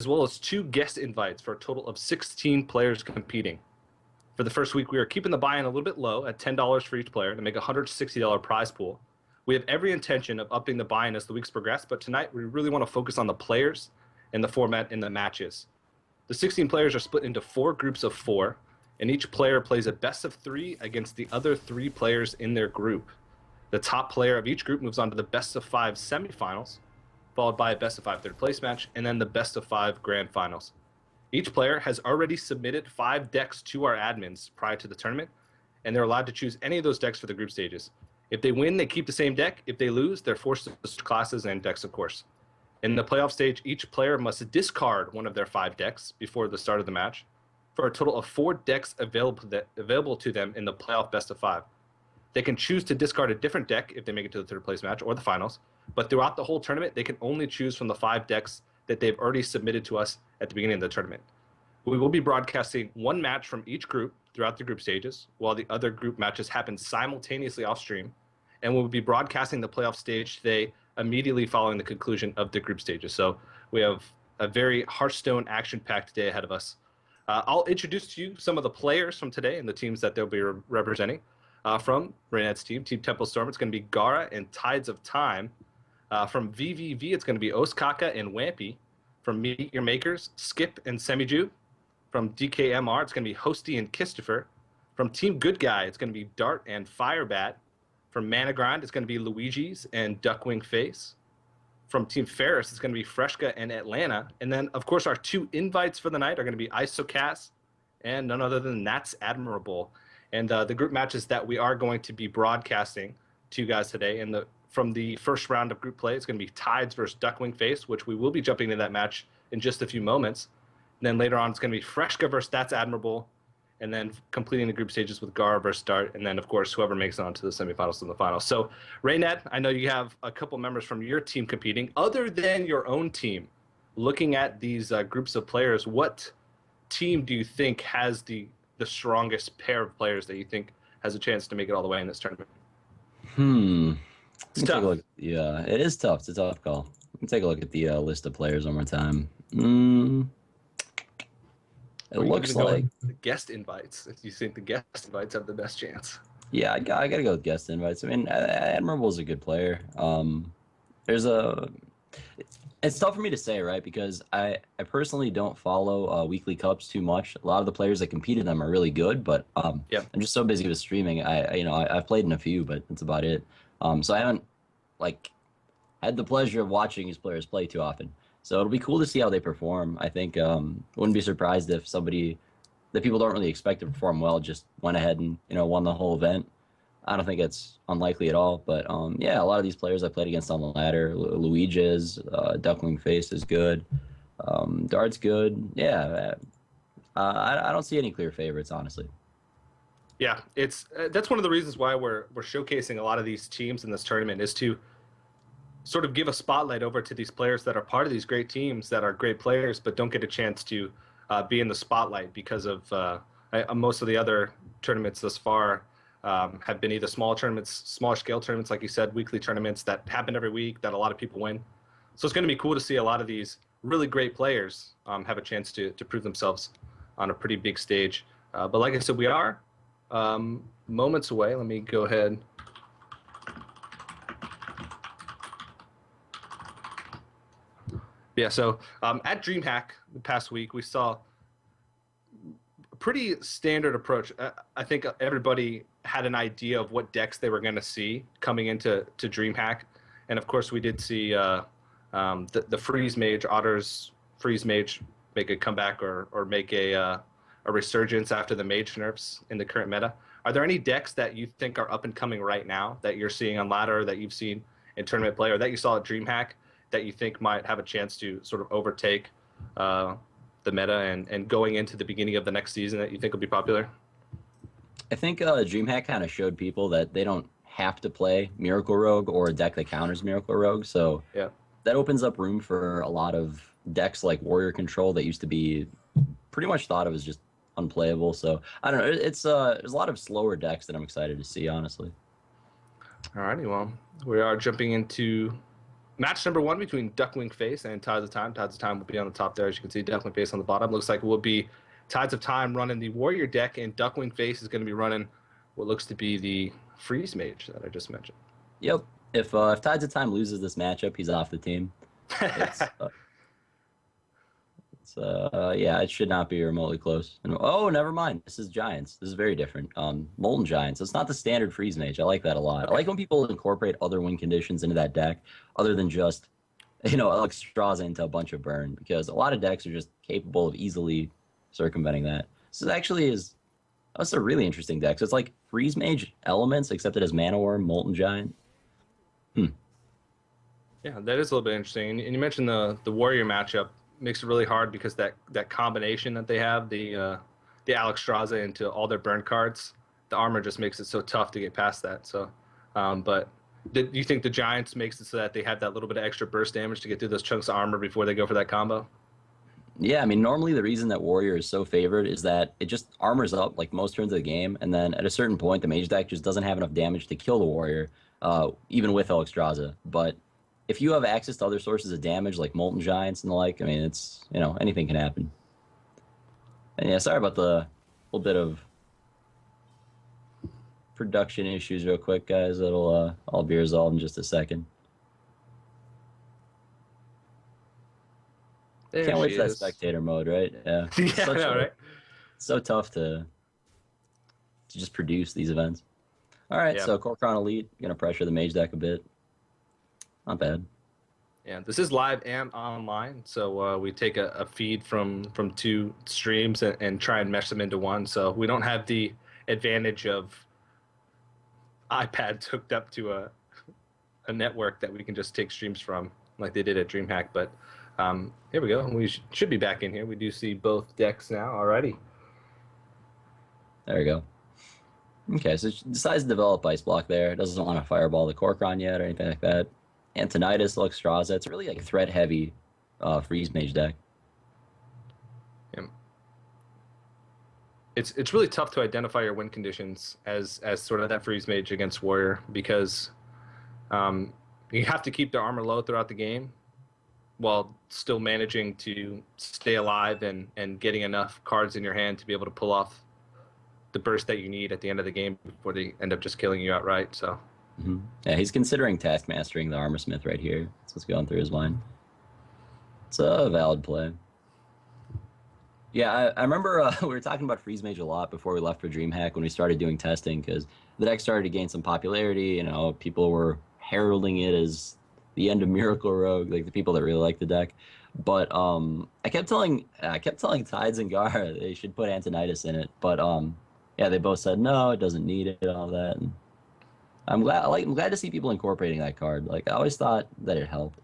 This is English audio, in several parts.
as well as 2 guest invites for a total of 16 players competing. For the first week, we are keeping the buy-in a little bit low at $10 for each player to make a $160 prize pool. We have every intention of upping the buy-in as the weeks progress, but tonight we really want to focus on the players and the format in the matches. The 16 players are split into 4 groups of 4, and each player plays a best of 3 against the other 3 players in their group. The top player of each group moves on to the best of 5 semifinals, followed by a best of 5 third place match, and then the best of 5 grand finals. Each player has already submitted 5 decks to our admins prior to the tournament, and they're allowed to choose any of those decks for the group stages. If they win, they keep the same deck. If they lose, they're forced to switch classes and decks, of course. In the playoff stage, each player must discard one of their 5 decks before the start of the match, for a total of 4 decks available to them in the playoff best of 5. They can choose to discard a different deck if they make it to the third place match or the finals, but throughout the whole tournament, they can only choose from the 5 decks that they've already submitted to us at the beginning of the tournament. We will be broadcasting 1 match from each group throughout the group stages, while the other group matches happen simultaneously off stream, and we'll be broadcasting the playoff stage today immediately following the conclusion of the group stages. So we have a very Hearthstone action-packed day ahead of us. I'll introduce to you some of the players from today and the teams that they'll be representing. From Raynet's team, Team Temple Storm, it's going to be Gara and Tides of Time. From VVV, it's going to be Oskaka and Wampy. From Meet Your Makers, Skip and Semiju. From DKMR, it's going to be Hosty and Christopher. From Team Good Guy, it's going to be Dart and Firebat. From Mana Grind, it's going to be Luigi's and DuckWingFace. From Team Ferris, it's going to be Freshka and Atlanta. And then, of course, our 2 invites for the night are going to be Isocast and none other than That's Admirable. And the group matches that we are going to be broadcasting to you guys today. And from the first round of group play, it's going to be Tides versus DuckWingFace, which we will be jumping into that match in just a few moments. And then later on, it's going to be Freshka versus That's Admirable, and then completing the group stages with Gara versus Dart, and then, of course, whoever makes it on to the semifinals and the finals. So, Raynet, I know you have a couple members from your team competing. Other than your own team, looking at these groups of players, what team do you think has the strongest pair of players that you think has a chance to make it all the way in this tournament? It's tough. Yeah, it is tough. It's a tough call. Let me take a look at the list of players one more time. It looks like the guest invites. If you think the guest invites have the best chance. Yeah, I gotta go with guest invites. I mean, Admirable is a good player. It's tough for me to say, right? Because I personally don't follow weekly cups too much. A lot of the players that compete in them are really good, but I'm just so busy with streaming. I've played in a few, but that's about it. So I haven't had the pleasure of watching these players play too often. So it'll be cool to see how they perform. I think wouldn't be surprised if somebody that people don't really expect to perform well just went ahead and won the whole event. I don't think it's unlikely at all. But yeah, a lot of these players I played against on the ladder, Luigi's, DuckWingFace is good, Dart's good. Yeah, I don't see any clear favorites, honestly. Yeah, that's one of the reasons why we're showcasing a lot of these teams in this tournament, is to sort of give a spotlight over to these players that are part of these great teams that are great players but don't get a chance to be in the spotlight because of most of the other tournaments thus far have been either smaller scale tournaments, like you said, weekly tournaments that happen every week that a lot of people win. So it's going to be cool to see a lot of these really great players have a chance to prove themselves on a pretty big stage. But like I said, we are moments away. Let me go ahead. Yeah, so at DreamHack the past week, we saw a pretty standard approach. I think everybody had an idea of what decks they were going to see coming into DreamHack. And, of course, we did see the Freeze Mage, Otter's Freeze Mage, make a comeback or make a resurgence after the Mage nerfs in the current meta. Are there any decks that you think are up and coming right now that you're seeing on ladder, that you've seen in tournament play, or that you saw at DreamHack that you think might have a chance to sort of overtake the meta and going into the beginning of the next season that you think will be popular? I think DreamHack kind of showed people that they don't have to play Miracle Rogue or a deck that counters Miracle Rogue. So yeah, that opens up room for a lot of decks like Warrior Control that used to be pretty much thought of as just unplayable. So I don't know. It's there's a lot of slower decks that I'm excited to see, honestly. Alrighty, well, we are jumping into Match number 1 between DuckWingFace and Tides of Time. Tides of Time will be on the top there, as you can see. DuckWingFace on the bottom. Looks like it will be Tides of Time running the Warrior deck, and DuckWingFace is going to be running what looks to be the Freeze Mage that I just mentioned. Yep. If Tides of Time loses this matchup, he's off the team. Yeah, it should not be remotely close. And, oh, never mind. This is Giants. This is very different. Molten Giants. It's not the standard Freeze Mage. I like that a lot. Okay. I like when people incorporate other win conditions into that deck, other than just, Alexstrasza into a bunch of burn, because a lot of decks are just capable of easily circumventing that. So that's a really interesting deck. So it's like Freeze Mage elements, except it has Mana Worm, Molten Giant. Yeah, that is a little bit interesting. And you mentioned the Warrior matchup. Makes it really hard because that combination that they have, the Alexstrasza into all their burn cards, the armor just makes it so tough to get past that. So, but do you think the Giants makes it so that they have that little bit of extra burst damage to get through those chunks of armor before they go for that combo? Yeah, I mean, normally the reason that Warrior is so favored is that it just armors up like most turns of the game, and then at a certain point, the Mage deck just doesn't have enough damage to kill the Warrior, even with Alexstrasza. But if you have access to other sources of damage like Molten Giants and the like, I mean, it's, anything can happen. And yeah, sorry about the little bit of production issues real quick, guys. That'll all be resolved in just a second. Can't wait for that spectator mode, right? Yeah. Right? So tough to just produce these events. All right, so Kor'kron Elite, going to pressure the Mage deck a bit. Not bad. Yeah, this is live and online, so we take a feed from 2 streams and try and mesh them into one. So we don't have the advantage of iPads hooked up to a network that we can just take streams from, like they did at DreamHack. But here we go. We should be back in here. We do see both decks now already. There we go. Okay, so it decides to develop Ice Block there. It doesn't want to fireball the Kor'kron yet or anything like that. Antonidas, Alexstrasza. It's really like threat-heavy Freeze Mage deck. Yeah. It's really tough to identify your win conditions as sort of that Freeze Mage against Warrior, because you have to keep their armor low throughout the game while still managing to stay alive and getting enough cards in your hand to be able to pull off the burst that you need at the end of the game before they end up just killing you outright. So. Mm-hmm. Yeah, he's considering taskmastering the Armorsmith right here. That's what's going through his mind. It's a valid play. Yeah, I remember we were talking about Freeze Mage a lot before we left for DreamHack when we started doing testing, because the deck started to gain some popularity. People were heralding it as the end of Miracle Rogue, like the people that really like the deck. But I kept telling Tides and Gar they should put Antonidas in it. But yeah, they both said no, it doesn't need it, and all that. And I'm glad to see people incorporating that card. Like, I always thought that it helped.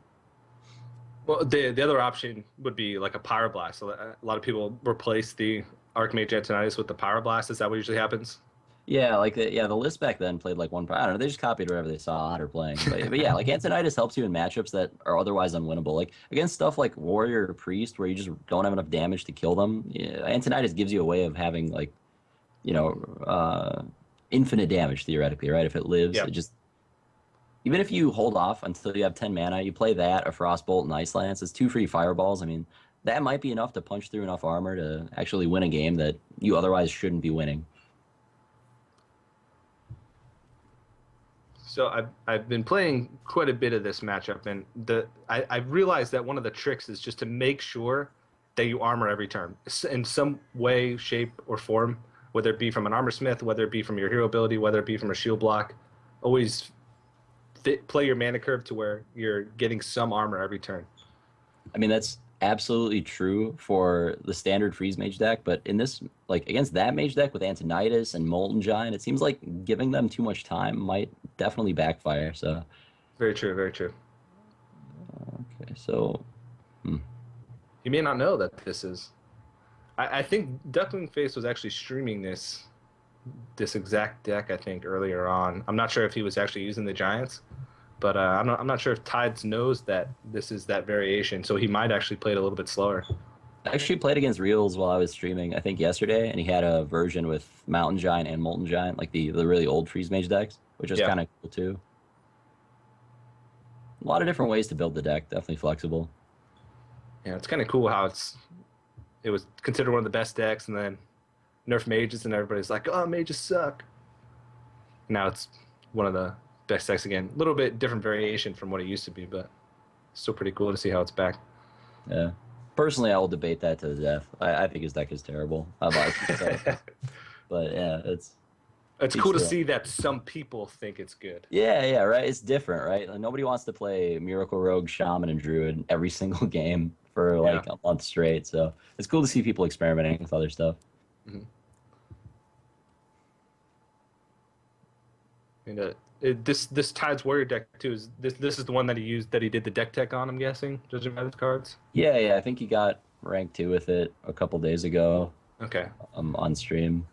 Well, the other option would be like a Pyroblast. So a lot of people replace the Archmage Antonidas with the Pyroblast. Is that what usually happens? Yeah, the list back then played like one. I don't know. They just copied whatever they saw Otter playing. But yeah, like Antonidas helps you in matchups that are otherwise unwinnable. Like against stuff like Warrior or Priest, where you just don't have enough damage to kill them. Yeah, Antonidas gives you a way of having like, infinite damage theoretically, right? If it lives, It just, even if you hold off until you have 10 mana, you play that, a Frostbolt, and Ice Lance. It's 2 free fireballs. I mean, that might be enough to punch through enough armor to actually win a game that you otherwise shouldn't be winning. So I've been playing quite a bit of this matchup, and I've realized that one of the tricks is just to make sure that you armor every turn in some way, shape, or form, whether it be from an Armorsmith, whether it be from your hero ability, whether it be from a shield block. Always play your mana curve to where you're getting some armor every turn. I mean, that's absolutely true for the standard Freeze Mage deck, but in this, like against that Mage deck with Antonidas and Molten Giant, it seems like giving them too much time might definitely backfire. So, very true, very true. Okay, so you may not know that this is. I think DuckWingFace was actually streaming this exact deck, I think, earlier on. I'm not sure if he was actually using the Giants, but I'm not sure if Tides knows that this is that variation, so he might actually play it a little bit slower. I actually played against Reels while I was streaming, I think yesterday, and he had a version with Mountain Giant and Molten Giant, like the really old Freeze Mage decks, which was kind of cool too. A lot of different ways to build the deck. Definitely flexible. Yeah, it's kind of cool how it was considered one of the best decks, and then nerf mages, and everybody's like, "Oh, mages suck." Now it's one of the best decks again. A little bit different variation from what it used to be, but still pretty cool to see how it's back. Yeah. Personally, I will debate that to the death. I think his deck is terrible. I like it, so. But yeah, it's cool to see that some people think it's good. Yeah, right. It's different, right? Like, nobody wants to play Miracle Rogue, Shaman, and Druid every single game for like a month straight. So it's cool to see people experimenting with other stuff. Mm-hmm. And this Tides Warrior deck too is this is the one that he did the deck tech on, I'm guessing, judging by his cards. Yeah. I think he got rank 2 with it a couple days ago. Okay. On stream.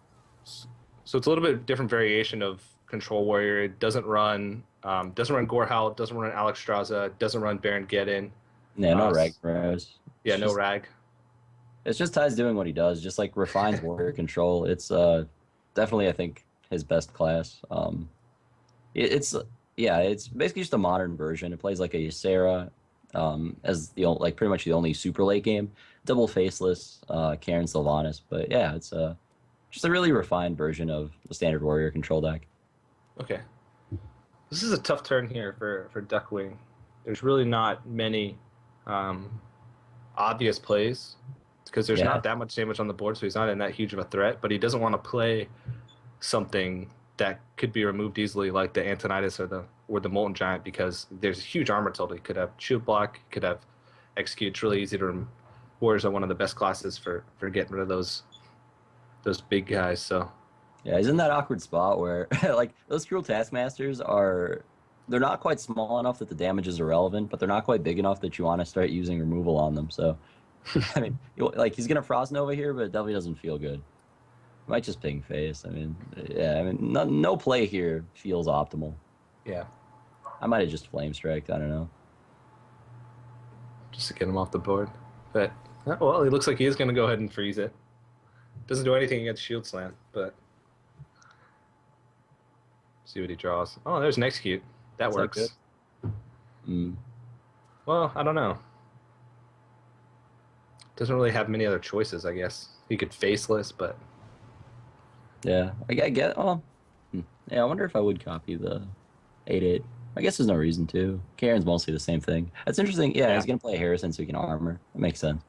So it's a little bit different variation of Control Warrior. It doesn't run Gorehowl, doesn't run Alexstrasza, doesn't run Baron Geddon. Yeah, no rag bros. Yeah, no rag. It's just Ty's doing what he does, just like refines warrior control. It's definitely, I think, his best class. It's basically just a modern version. It plays like a Ysera, as the pretty much the only super late game. Double faceless, Karen Sylvanas, but yeah, it's just a really refined version of the standard warrior control deck. Okay, this is a tough turn here for Duckwing. There's really not many obvious plays because there's not that much damage on the board, so he's not in that huge of a threat. But he doesn't want to play something that could be removed easily, like the Antonidas or the Molten Giant, because there's a huge armor total. He could have shield block, he could have execute. It's really easy to remove. Warriors are one of the best classes for getting rid of those big guys. So yeah, he's in that awkward spot where like those Cruel Taskmasters they're not quite small enough that the damage is irrelevant, but they're not quite big enough that you want to start using removal on them. So I mean, like he's gonna Frost Nova here, but it definitely doesn't feel good. Might just ping face. I mean, no play here feels optimal. Yeah, I might have just Flame Striked. I don't know. Just to get him off the board, but well, it looks like he is going to go ahead and freeze it. Doesn't do anything against Shield Slam, but see what he draws. Oh, there's an Execute. That works. Well, I don't know. Doesn't really have many other choices, I guess. He could Faceless, but yeah, I get. Oh, yeah. I wonder if I would copy the 8/8. I guess there's no reason to. Karen's mostly the same thing. That's interesting. Yeah, he's gonna play Harrison so he can armor. That makes sense.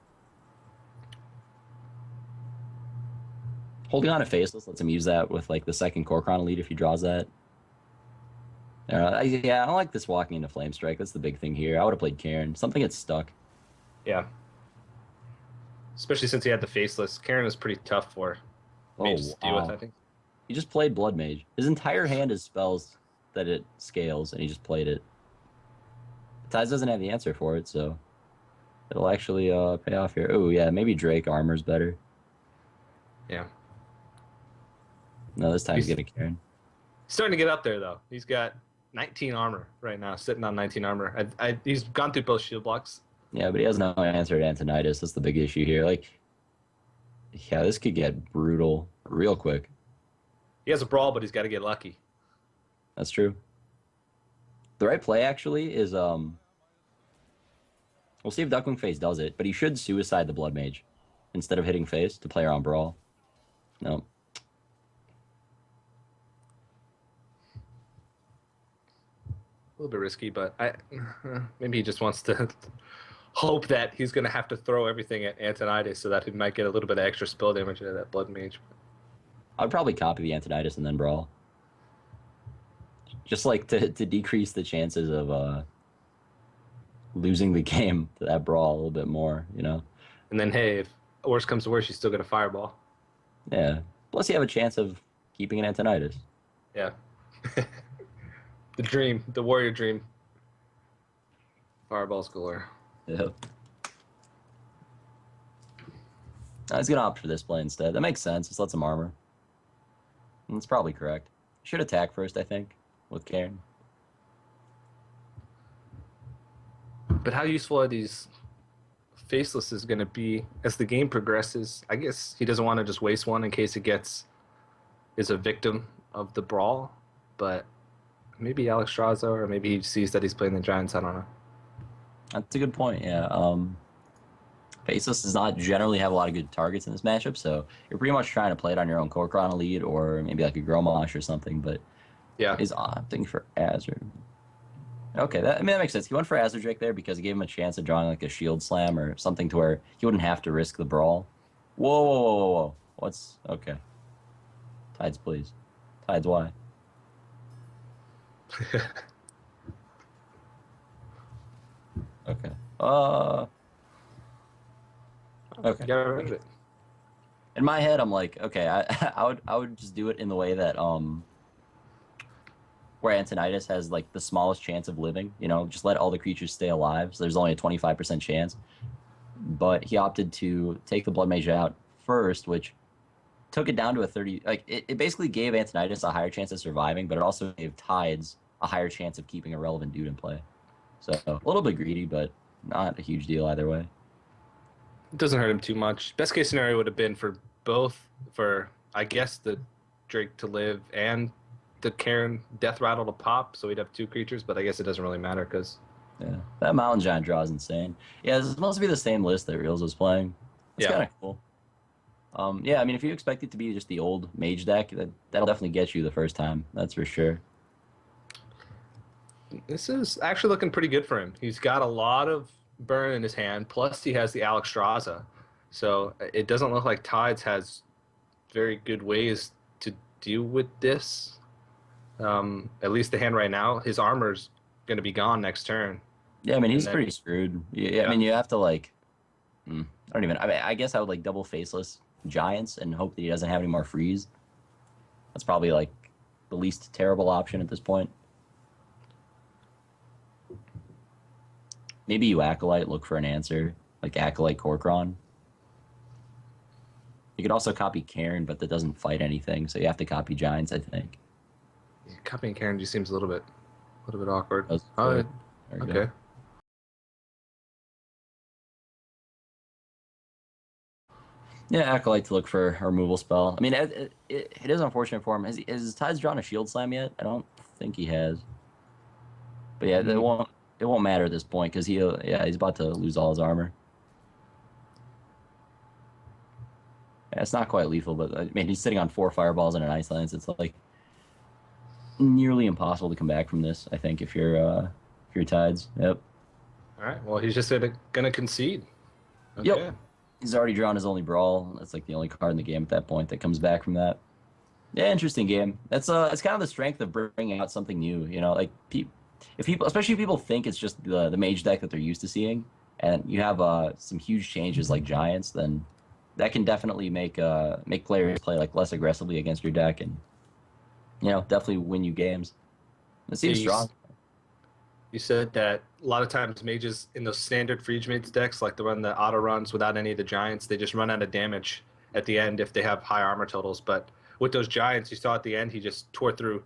Holding on a Faceless lets him use that with like the second Korkron Elite if he draws that. I don't like this walking into Flame Strike. That's the big thing here. I would have played Karen. Something gets stuck. Yeah. Especially since he had the Faceless. Karen is pretty tough for mages to deal with, I think. He just played Blood Mage. His entire hand is spells that it scales, and he just played it. Tides doesn't have the answer for it, so it'll actually pay off here. Oh, yeah, maybe Drake armor's better. Yeah. No, this time he's getting Karen. He's starting to get up there, though. He's got 19 armor right now, sitting on 19 armor. He's gone through both shield blocks. Yeah, but he has no answer to Antonidas. That's the big issue here. Like, yeah, this could get brutal real quick. He has a brawl, but he's got to get lucky. That's true. The right play, actually, is... We'll see if DuckWingFace does it, but he should Suicide the Blood Mage instead of hitting face to play around Brawl. No. A little bit risky, but maybe he just wants to hope that he's going to have to throw everything at Antonidas so that he might get a little bit of extra spell damage out of that Blood Mage. I'd probably copy the Antonidas and then Brawl. Just like to decrease the chances of losing the game to that Brawl a little bit more, you know? And then, hey, if worse comes to worse, you still get a Fireball. Yeah. Plus you have a chance of keeping an Antonidas. Yeah. The dream, the warrior dream. Fireballs galore. Yep. I was going to opt for this play instead. That makes sense. Just let some armor. And that's probably correct. Should attack first, I think, with Karen. But how useful are these Facelesses going to be as the game progresses? I guess he doesn't want to just waste one in case it is a victim of the Brawl. But maybe Alexstrasza, or maybe he sees that he's playing the Giants. I don't know. That's a good point. Yeah. Faceless does not generally have a lot of good targets in this matchup, so you're pretty much trying to play it on your own Korkron lead or maybe like a Gromosh or something. But yeah, he's opting for Azure. Okay, that makes sense. He went for Azure Drake there because it gave him a chance of drawing like a Shield Slam or something to where he wouldn't have to risk the brawl. Whoa, whoa, whoa, whoa, whoa. What's okay? Tides, please. Tides, why? Okay. Okay. In my head, I'm like, okay, I would just do it in the way that where Antonidas has like the smallest chance of living. You know, just let all the creatures stay alive. So there's only a 25% chance. But he opted to take the Blood Mage out first, which took it down to a 30. Like it basically gave Antonidas a higher chance of surviving, but it also gave Tides a higher chance of keeping a relevant dude in play. So a little bit greedy, but not a huge deal either way. It doesn't hurt him too much. Best case scenario would have been for I guess, the Drake to live and the Karen Death Rattle to pop, so we'd have 2 creatures, but I guess it doesn't really matter because... Yeah, that Mountain Giant draw is insane. Yeah, this must be the same list that Reels was playing. It's kind of cool. Yeah, I mean, if you expect it to be just the old Mage deck, that'll definitely get you the first time. That's for sure. This is actually looking pretty good for him. He's got a lot of burn in his hand, plus he has the Alexstrasza. So it doesn't look like Tides has very good ways to deal with this. At least the hand right now, his armor's going to be gone next turn. Yeah, I mean, he's pretty screwed. Yeah, I mean, you have to, like... I guess I would, like, double Faceless Giants and hope that he doesn't have any more freeze. That's probably, like, the least terrible option at this point. Maybe you Acolyte, look for an answer, like Acolyte Korkron. You could also copy Karen, but that doesn't fight anything, so you have to copy Giants, I think. Yeah, copying Karen just seems a little bit awkward. Okay. Okay. Yeah, Acolyte to look for a removal spell. I mean, it is unfortunate for him. Has Tides drawn a Shield Slam yet? I don't think he has. But yeah, it won't matter at this point because he's about to lose all his armor. Yeah, it's not quite lethal, but I mean, he's sitting on 4 fireballs and an Ice Lance. It's like nearly impossible to come back from this, I think, if you're Tides. Yep. All right. Well, he's just gonna concede. Okay. Yep. He's already drawn his only Brawl. That's like the only card in the game at that point that comes back from that. Yeah, interesting game. It's kind of the strength of bringing out something new. You know, like especially if people think it's just the Mage deck that they're used to seeing, and you have some huge changes like Giants, then that can definitely make players play like less aggressively against your deck, and definitely win you games. It seems strong. You said that a lot of times mages in those standard Free Mages decks, like the one that auto runs without any of the Giants, they just run out of damage at the end if they have high armor totals. But with those Giants, you saw at the end he just tore through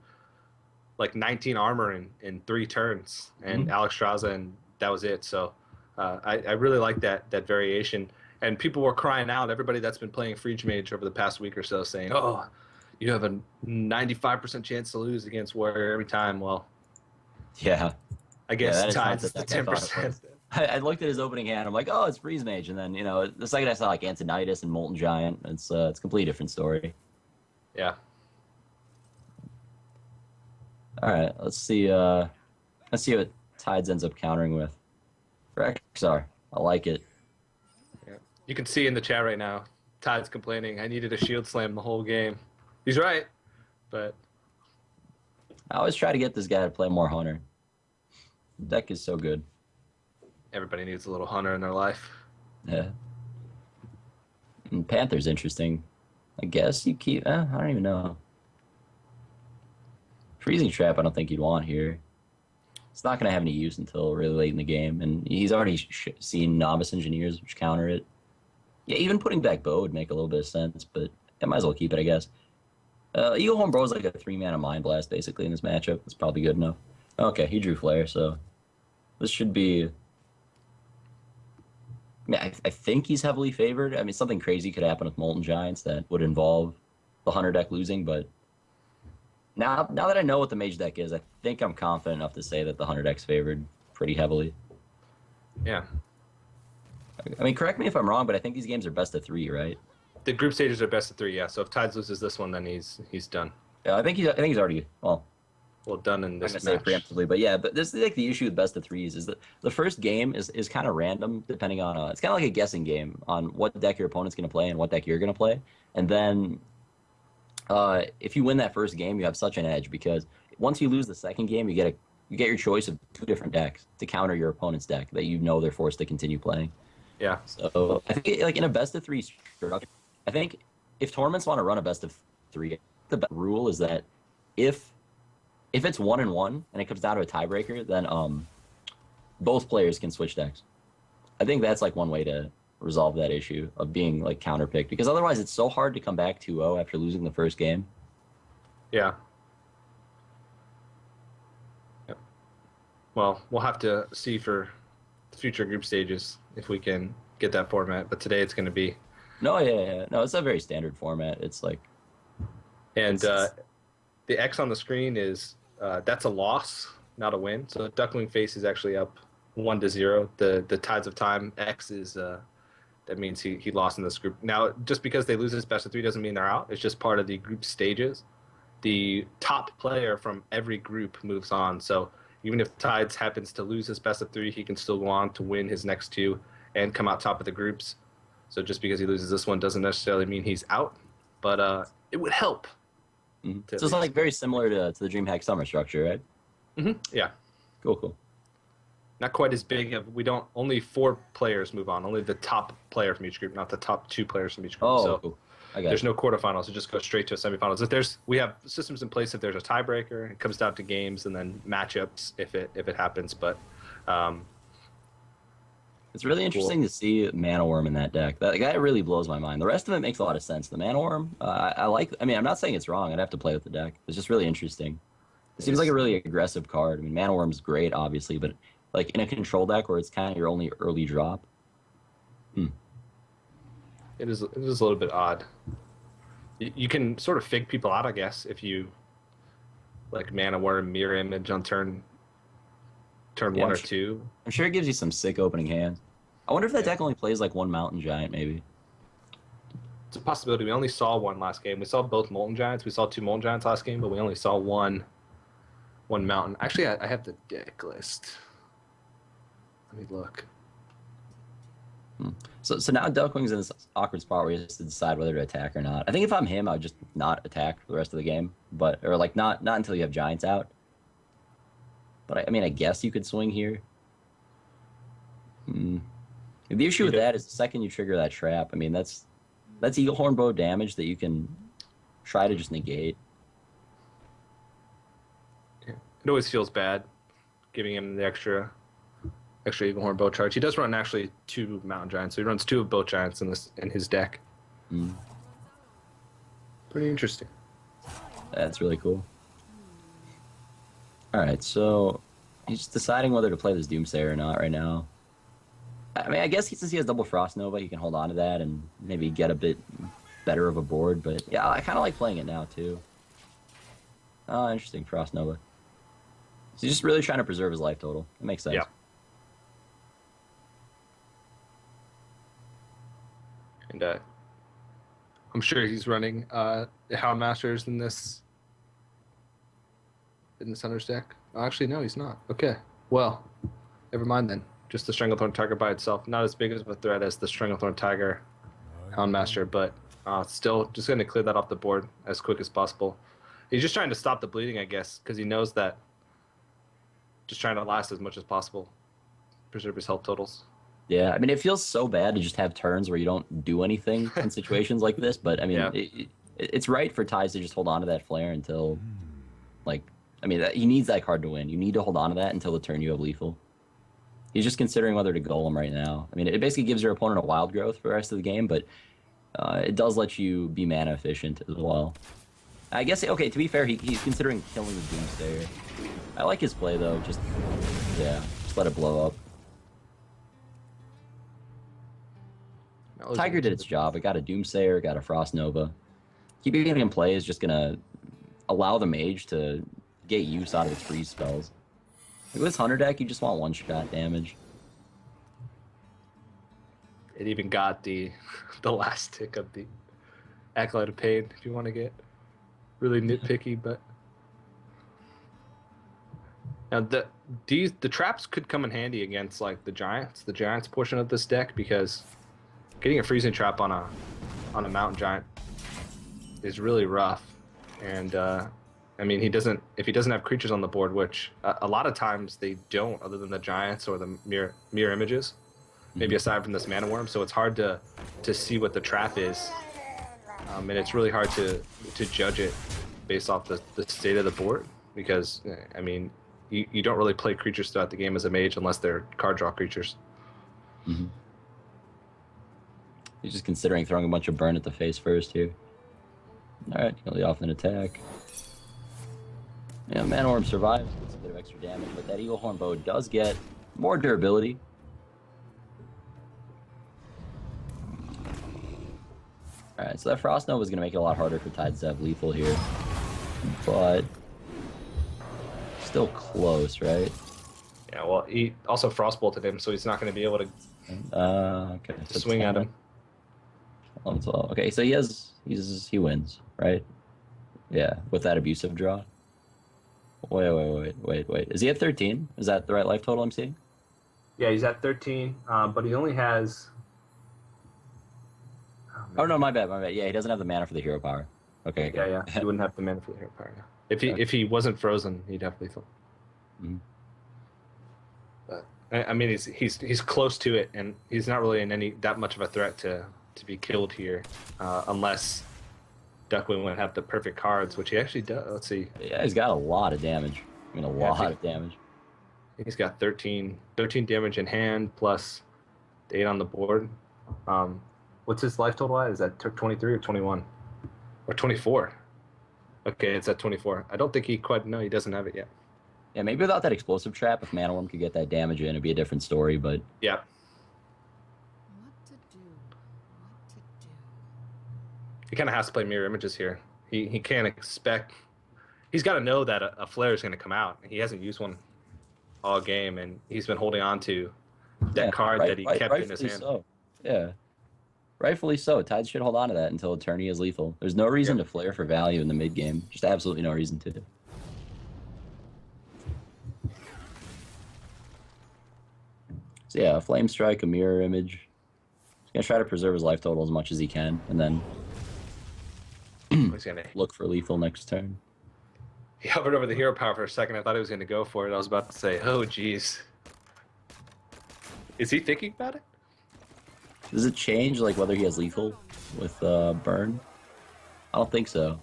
like 19 armor in 3 turns, and Alexstrasza, and that was it. So I really like that variation. And people were crying out, everybody that's been playing Free Mage over the past week or so, saying, "Oh, you have a 95% chance to lose against Warrior every time." Well, yeah. I guess Tides is the 10%. I looked at his opening hand. I'm like, oh, it's Freeze Mage. And then, the second I saw like Antonidas and Molten Giant, it's a completely different story. Yeah. All right, let's see what Tides ends up countering with. Rexar, I like it. Yeah. You can see in the chat right now, Tides complaining, I needed a Shield Slam the whole game. He's right, but I always try to get this guy to play more Hunter. The deck is so good. Everybody needs a little Hunter in their life. Yeah. And Panther's interesting. I guess you keep... I don't even know. Freezing Trap I don't think you'd want here. It's not going to have any use until really late in the game. And he's already seen Novice Engineers, which counter it. Yeah, even putting back Bow would make a little bit of sense, but I might as well keep it, I guess. Eaglehorn Bro is like a 3-mana Mind Blast, basically, in this matchup. It's probably good enough. Okay, he drew Flare, so this should be... I mean, I think he's heavily favored. I mean, something crazy could happen with Molten Giants that would involve the Hunter deck losing, but Now that I know what the mage deck is, I think I'm confident enough to say that the 100x favored pretty heavily. Yeah. I mean, correct me if I'm wrong, but I think these games are best of 3, right? The group stages are best of 3, yeah. So if Tides loses this one, then he's done. Yeah, I think he's already well done in this I'm gonna match. say preemptively, but yeah, but this is like the issue with best of 3s is that the first game is kind of random depending on it's kind of like a guessing game on what deck your opponent's gonna play and what deck you're gonna play, and then if you win that first game, you have such an edge because once you lose the second game, you get your choice of 2 different decks to counter your opponent's deck that you know they're forced to continue playing. Yeah. So I think like in a best of 3 structure, I think if tournaments want to run a best of 3, the best rule is that if it's 1-1 and it comes down to a tiebreaker, then both players can switch decks. I think that's like one way to resolve that issue of being like counterpicked because otherwise it's so hard to come back 2-0 after losing the first game. Yeah. Yep. Well, we'll have to see for the future group stages if we can get that format, but today it's going to be No, yeah. No, it's a very standard format. It's like and the X on the screen is that's a loss, not a win. So DuckWingFace is actually up 1-0. The Tides of Time X is that means he lost in this group. Now, just because they lose this best of 3 doesn't mean they're out. It's just part of the group stages. The top player from every group moves on. So even if Tides happens to lose his best of 3, he can still go on to win his next 2 and come out top of the groups. So just because he loses this one doesn't necessarily mean he's out, but it would help. Mm-hmm. So it's like very similar to the DreamHack Summer structure, right? Mm-hmm. Yeah. Cool. Not quite as big. Only 4 players move on. Only the top player from each group, not the top 2 players from each group. Oh, so cool. There's no quarterfinals. It just goes straight to a semifinals. We have systems in place if there's a tiebreaker, it comes down to games and then matchups if it happens. But it's really interesting to see Mana Worm in that deck. That really blows my mind. The rest of it makes a lot of sense. The Mana Worm, I like. I mean, I'm not saying it's wrong. I'd have to play with the deck. It's just really interesting. It seems like a really aggressive card. I mean, Mana Worm's great, obviously, but like in a control deck where it's kind of your only early drop. It is a little bit odd. You can sort of fig people out, I guess, if you like Mana Worm, Mirror Image on turn 1 or 2. I'm sure it gives you some sick opening hands. I wonder if that deck only plays like 1 Mountain Giant, maybe. It's a possibility. We only saw 1 last game. We saw both Molten Giants. We saw 2 Molten Giants last game, but we only saw one Mountain. Actually, I have the deck list. Let me look. So now Duckwing's in this awkward spot where he has to decide whether to attack or not. I think if I'm him, I would just not attack for the rest of the game, or like not until you have Giants out. But I mean, I guess you could swing here. The issue with that is the second you trigger that trap, I mean, that's Eagle Horn Bow damage that you can try to just negate. Yeah. It always feels bad giving him the extra Eagle Horn Bow charge. He does run actually 2 Mountain Giants, so he runs 2 of both Giants in his deck. Pretty interesting. That's really cool. All right, so he's deciding whether to play this Doomsayer or not right now. I mean, I guess since he has double Frost Nova, he can hold on to that and maybe get a bit better of a board. But yeah, I kind of like playing it now too. Oh, interesting, Frost Nova. So he's just really trying to preserve his life total. It makes sense. Yeah. And I'm sure he's running Hound Masters in this Hunter's deck. Oh, actually, no, he's not. Okay. Well, never mind then. Just the Stranglethorn Tiger by itself. Not as big of a threat as the Stranglethorn Tiger Houndmaster, but still just going to clear that off the board as quick as possible. He's just trying to stop the bleeding, I guess, because he knows that just trying to last as much as possible, preserve his health totals. Yeah, I mean, it feels so bad to just have turns where you don't do anything in situations like this, but I mean, it's right for Tides to just hold on to that flare until, like, I mean, he needs that card to win. You need to hold on to that until the turn you have lethal. He's just considering whether to golem right now. I mean, it basically gives your opponent a wild growth for the rest of the game, but it does let you be mana efficient as well. I guess, okay, to be fair, he's considering killing the Doomsayer. I like his play, though. Just let it blow up. Tiger did its job. It got a Doomsayer, got a Frost Nova. Keeping it in play is just going to allow the mage to get use out of its freeze spells. Like with this Hunter deck, you just want one-shot damage. It even got the last tick of the Acolyte of Pain, if you want to get really nitpicky, but now the traps could come in handy against like the giants portion of this deck, because getting a freezing trap on a mountain giant is really rough. And I mean, if he doesn't have creatures on the board, which a lot of times they don't, other than the giants or the mirror images, maybe aside from this mana worm. So it's hard to see what the trap is, and it's really hard to judge it based off the state of the board, because I mean, you don't really play creatures throughout the game as a mage unless they're card draw creatures. Mm-hmm. He's just considering throwing a bunch of burn at the face first here. All right, he'll lead off an attack. Yeah, Mana Worm survives, gets a bit of extra damage, but that Eagle Horn Bow does get more durability. Alright, so that Frost Nova is going to make it a lot harder for Tides to have lethal here. But still close, right? Yeah, well, he also Frostbolted him, so he's not going to be able to okay, so swing at him. 11, 12. Okay, so he wins, right? Yeah, with that abusive draw. Wait. Is he at 13? Is that the right life total I'm seeing? Yeah, he's at 13, but he only has... Oh, no, my bad. Yeah, he doesn't have the mana for the hero power. Okay. Yeah. He wouldn't have the mana for the hero power. Yeah. If he wasn't frozen, he'd have lethal. Mm-hmm. But I mean, he's close to it, and he's not really in that much of a threat to be killed here, unless DuckWing would have the perfect cards, which he actually does. Let's see. Yeah, he's got a lot of damage. I mean, a lot of damage. He's got 13 damage in hand plus 8 on the board. What's his life total at? Is that 23 or 21? Or 24? Okay, it's at 24. I don't think he doesn't have it yet. Yeah, maybe without that explosive trap, if Mana Worm could get that damage in, it'd be a different story, but... Yeah. What to do? He kind of has to play mirror images here. He can't expect... He's got to know that a flare is going to come out. He hasn't used one all game, and he's been holding on to that card that he kept in his hand. So. Yeah. Rightfully so. Tides should hold on to that until Attorney is lethal. There's no reason to flare for value in the mid game. Just absolutely no reason to. So yeah, a Flame Strike, a Mirror Image. He's going to try to preserve his life total as much as he can, and then he's gonna look for lethal next turn. He hovered over the hero power for a second. I thought he was going to go for it. I was about to say, oh, geez. Is he thinking about it? Does it change, like, whether he has lethal with burn? I don't think so.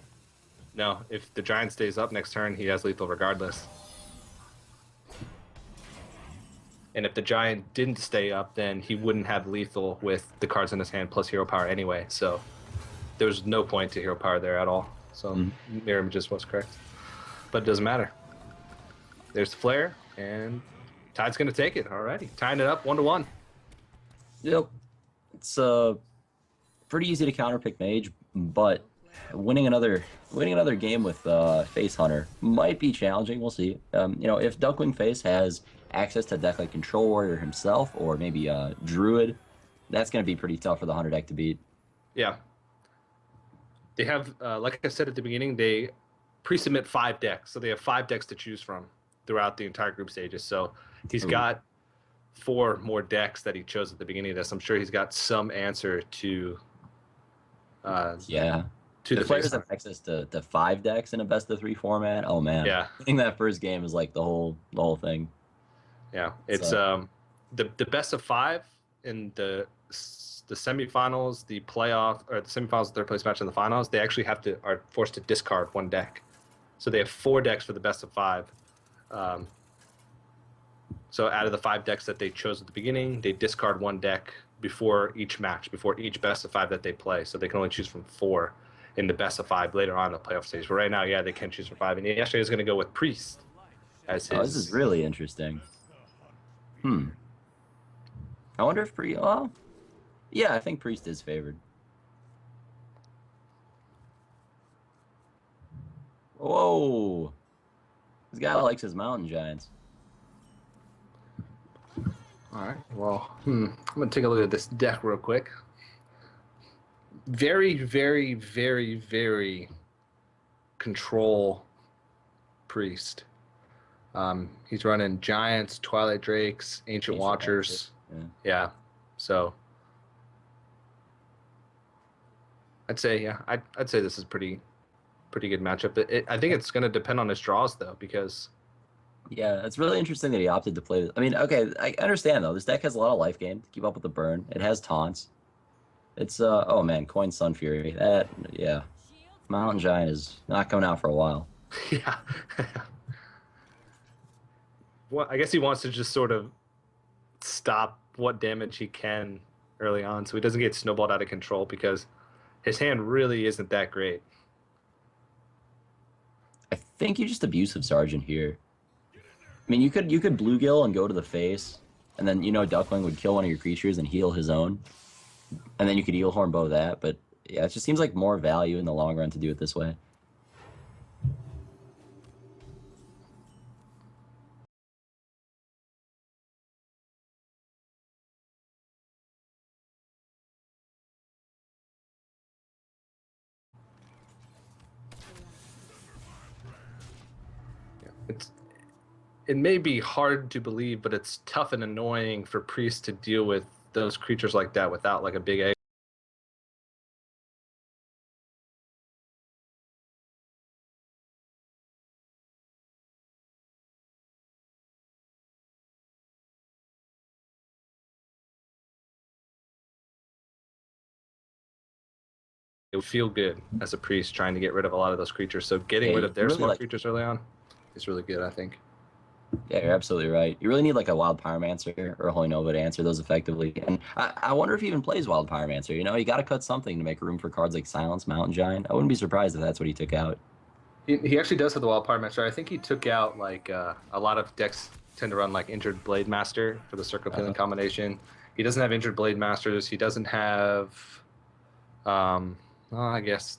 No, if the giant stays up next turn, he has lethal regardless. And if the giant didn't stay up, then he wouldn't have lethal with the cards in his hand plus hero power anyway. So there's no point to hero power there at all. So Mirror Images was correct. But it doesn't matter. There's the flare, and Tide's going to take it. Alrighty, tying it up 1-1. Yep. It's pretty easy to counterpick Mage, but winning another game with Face Hunter might be challenging. We'll see. If DuckWingFace has access to a deck like Control Warrior himself, or maybe Druid, that's going to be pretty tough for the Hunter deck to beat. Yeah. They have, like I said at the beginning, they pre-submit 5 decks, so they have 5 decks to choose from throughout the entire group stages. So he's got 4 more decks that he chose at the beginning of this. I'm sure he's got some answer to. To the players have access to 5 decks in a best of 3 format. Oh man, yeah. Winning that first game is like the whole thing. Yeah, it's the best of 5 in the semifinals, the playoff, or the semifinals, third place match, in the finals. They actually are forced to discard 1 deck, so they have 4 decks for the best of 5. So out of the 5 decks that they chose at the beginning, they discard 1 deck before each match, before each best of 5 that they play. So they can only choose from 4 in the best of 5 later on in the playoff stage. But right now, yeah, they can choose from 5. And yesterday is going to go with Priest as his. Oh, this is really interesting. I wonder if Priest. Well, yeah, I think Priest is favored. Whoa. This guy likes his mountain giants. All right. Well, I'm gonna take a look at this deck real quick. Very, very, very, very control priest. He's running giants, Twilight Drakes, Ancient Watchers. Yeah. So I'd say I'd say this is pretty good matchup. I think it's going to depend on his draws though, because yeah, it's really interesting that he opted to play this. I mean, okay, I understand though. This deck has a lot of life gain to keep up with the burn. It has taunts. It's oh man, Coin Sun Fury. That yeah, Mountain Giant is not coming out for a while. Yeah. Well, I guess he wants to just sort of stop what damage he can early on, so he doesn't get snowballed out of control, because his hand really isn't that great. I think you just abusive Sergeant here. I mean, you could bluegill and go to the face, and then Duckwing would kill one of your creatures and heal his own, and then you could Eelhorn Bow that. But yeah, it just seems like more value in the long run to do it this way. It may be hard to believe, but it's tough and annoying for priests to deal with those creatures like that without like a big egg. It would feel good as a priest trying to get rid of a lot of those creatures. So getting rid of their small creatures early on is really good, I think. Yeah, you're absolutely right. You really need like a Wild Pyromancer or a Holy Nova to answer those effectively. And I wonder if he even plays Wild Pyromancer. You got to cut something to make room for cards like Silence, Mountain Giant. I wouldn't be surprised if that's what he took out. He actually does have the Wild Pyromancer. I think he took out like a lot of decks tend to run like Injured Blade Master for the Circle of Healing combination. He doesn't have Injured Blade Masters. He doesn't have I guess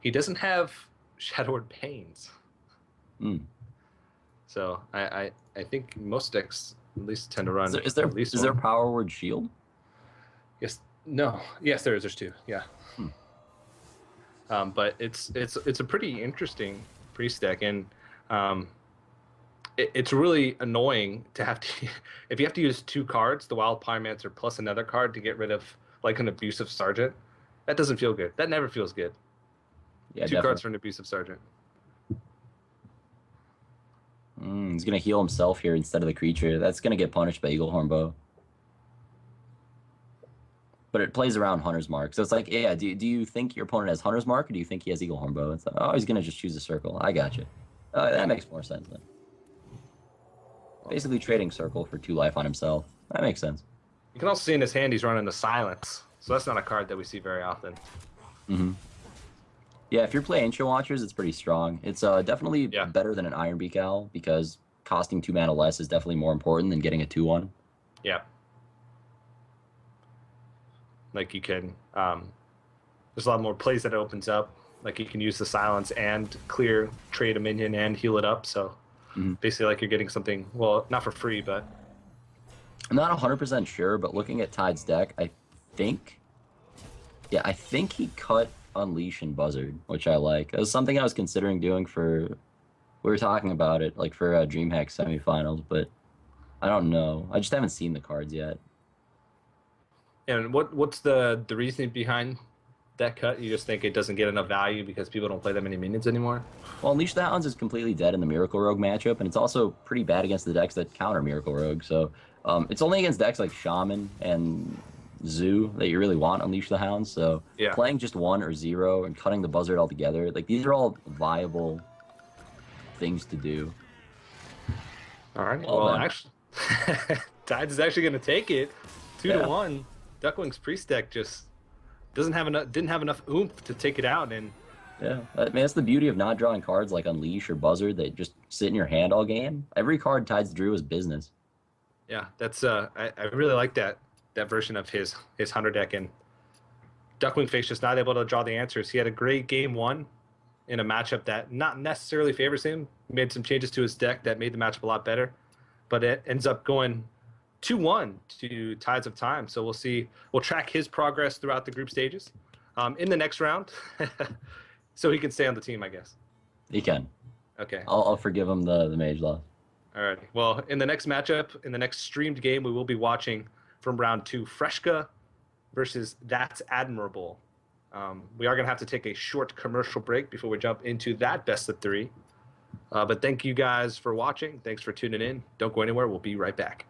he doesn't have Shadowward Pains. So I think most decks at least tend to run. Is there Power Word Shield? Yes. No. Yes, there is. There's two. Yeah. But it's a pretty interesting priest deck, and it's really annoying to have to if you have to use two cards, the Wild Pyromancer plus another card to get rid of like an abusive Sergeant. That doesn't feel good. That never feels good. Yeah, two cards for an abusive Sergeant. He's going to heal himself here instead of the creature. That's going to get punished by Eelhorn Bow. But it plays around Hunter's Mark. So it's like, yeah, do you think your opponent has Hunter's Mark, or do you think he has Eelhorn Bow? It's like, oh, he's going to just choose a circle. I got you. That makes more sense then. Basically trading circle for 2 life on himself. That makes sense. You can also see in his hand he's running the Silence. So that's not a card that we see very often. Yeah, if you're playing Ancient Watchers, it's pretty strong. It's definitely better than an Iron Beak Owl, because costing 2 mana less is definitely more important than getting a 2/1. Yeah. Like you can, there's a lot more plays that it opens up. Like you can use the Silence and clear, trade a minion, and heal it up. So basically like you're getting something, well, not for free, but... I'm not 100% sure, but looking at Tide's deck, I think he cut Unleash and Buzzard, which I like. It was something I was considering doing we were talking about it, like for DreamHack semifinals, but I don't know. I just haven't seen the cards yet. And what's the reasoning behind that cut? You just think it doesn't get enough value because people don't play that many minions anymore? Well, Unleash the Hounds is completely dead in the Miracle Rogue matchup, and it's also pretty bad against the decks that counter Miracle Rogue, so it's only against decks like Shaman and Zoo that you really want Unleash the Hounds. So playing just 1 or 0 and cutting the Buzzard altogether, like these are all viable things to do. All right. Well, actually, Tides is actually going to take it 2-1. Duckwing's priest deck just didn't have enough oomph to take it out. And yeah, I mean that's the beauty of not drawing cards like Unleash or Buzzard that just sit in your hand all game. Every card Tides drew is business. Yeah, that's I really like that version of his Hunter deck, and DuckWingFace just not able to draw the answers. He had a great game 1, in a matchup that not necessarily favors him. He made some changes to his deck that made the matchup a lot better, but it ends up going 2-1 to Tides of Time. So we'll see. We'll track his progress throughout the group stages in the next round, so he can stay on the team, I guess. He can. Okay. I'll forgive him the mage loss. All right. Well, in the next matchup, in the next streamed game, we will be watching from round 2, Freshka versus That's Admirable. We are going to have to take a short commercial break before we jump into that best of 3. But thank you guys for watching. Thanks for tuning in. Don't go anywhere. We'll be right back.